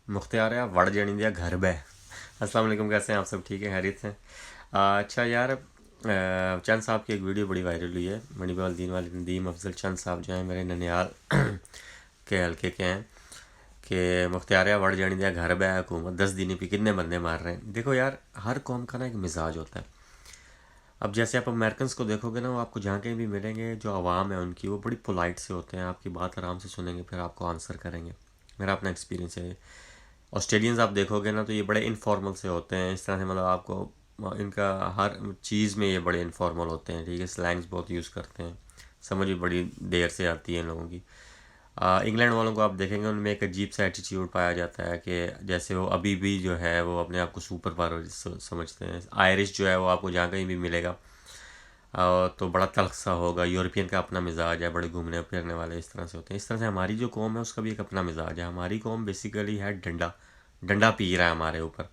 مختار وڑ جانی دیا گھر بہ. السلام علیکم، کیسے ہیں آپ سب؟ ٹھیک ہے، خیریت سے؟ اچھا یار، چند صاحب کی ایک ویڈیو بڑی وائرل ہوئی ہے. منی بال دین والے ندیم افضل چند صاحب جو ہیں میرے ننیال کے حلقے کے ہیں کہ مختاریہ وڑ جانی دیا گھر بہ حکومت 10 دنی پہ کتنے بندے مار رہے ہیں. دیکھو یار، ہر قوم کا نا ایک مزاج ہوتا ہے. اب جیسے آپ امریکنس کو دیکھو گے نا، وہ آپ کو جہاں کہیں بھی ملیں گے، جو عوام ہے ان کی وہ بڑی پولائٹ سے ہوتے ہیں، آپ کی بات آرام سے سنیں گے، پھر آپ کو آنسر کریں گے. میرا اپنا ایکسپیرینس ہے. آسٹریلینز آپ دیکھو گے نا تو یہ بڑے انفارمل سے ہوتے ہیں، اس طرح سے مطلب آپ کو ان کا ہر چیز میں یہ بڑے انفارمل ہوتے ہیں. ٹھیک ہے، سلینگس بہت یوز کرتے ہیں، سمجھ بھی بڑی دیر سے آتی ہے ان لوگوں کی. انگلینڈ والوں کو آپ دیکھیں گے، ان میں ایک عجیب سا ایٹیٹیوڈ پایا جاتا ہے کہ جیسے وہ ابھی بھی جو ہے وہ اپنے آپ کو سپر پاور سمجھتے ہیں. آئرش جو ہے وہ آپ کو جہاں کہیں بھی ملے گا تو بڑا تلخ سا ہوگا. یورپین کا اپنا مزاج ہے، بڑے گھومنے پھرنے والے اس طرح سے ہوتے ہیں. اس طرح سے ہماری جو قوم ہے اس کا بھی ایک اپنا مزاج ہے. ہماری قوم بیسیکلی ہے ڈنڈا پی رہا ہے ہمارے اوپر.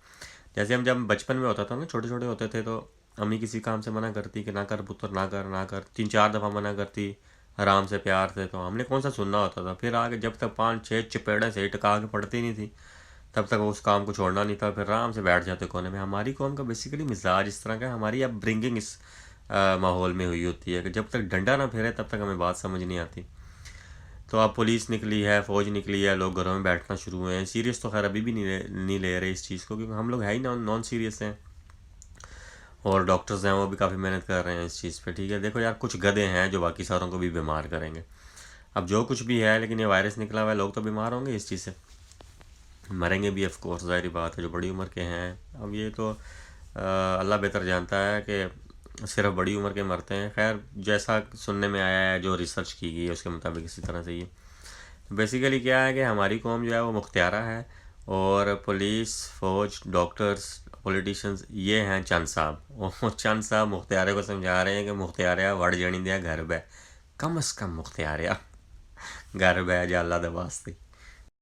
جیسے ہم جب بچپن میں ہوتا تھا نا، چھوٹے چھوٹے ہوتے تھے، تو امی کسی کام سے منع کرتی کہ نہ کر پتر، نہ کر 3 4 دفعہ منع کرتی آرام سے پیار سے، تو ہم نے کون سا سننا ہوتا تھا. پھر آگے جب تک 5 6 چپیڑے سے ٹکا کے پڑتی نہیں تھی تب تک اس کام کو چھوڑنا نہیں تھا، پھر آرام سے بیٹھ جاتے کونے میں. ہماری قوم کا بیسیکلی مزاج اس طرح کا ہے. ہماری اب برنگنگ اس ماحول میں ہوئی ہوتی ہے کہ جب تک ڈنڈا نہ پھیرے تب تک ہمیں بات سمجھ نہیں آتی. تو اب پولیس نکلی ہے، فوج نکلی ہے، لوگ گھروں میں بیٹھنا شروع ہوئے ہیں. سیریس تو خیر ابھی بھی نہیں لے رہے اس چیز کو، کیونکہ ہم لوگ ہے ہی نان سیریس ہیں. اور ڈاکٹرز ہیں وہ بھی کافی محنت کر رہے ہیں اس چیز پہ. ٹھیک ہے، دیکھو یار، کچھ گدھے ہیں جو باقی ساروں کو بھی بیمار کریں گے. اب جو کچھ بھی ہے، لیکن یہ وائرس نکلا ہوا ہے، لوگ تو بیمار ہوں گے اس چیز سے، مریں گے بھی آف کورس، ظاہری بات ہے. جو بڑی عمر کے ہیں، اب یہ تو اللہ بہتر جانتا ہے کہ صرف بڑی عمر کے مرتے ہیں. خیر، جیسا سننے میں آیا ہے، جو ریسرچ کی گئی ہے اس کے مطابق اسی طرح سے یہ بیسیکلی کیا ہے کہ ہماری قوم جو ہے وہ مختارہ ہے، اور پولیس، فوج، ڈاکٹرز، پولیٹیشنز یہ ہیں چند صاحب. وہ چند صاحب مختارے کو سمجھا رہے ہیں کہ مختاریا وڑ جانی دیا گھر بہ. کم از کم مختاریا گھر بہ جا، اللہ دے واسطے.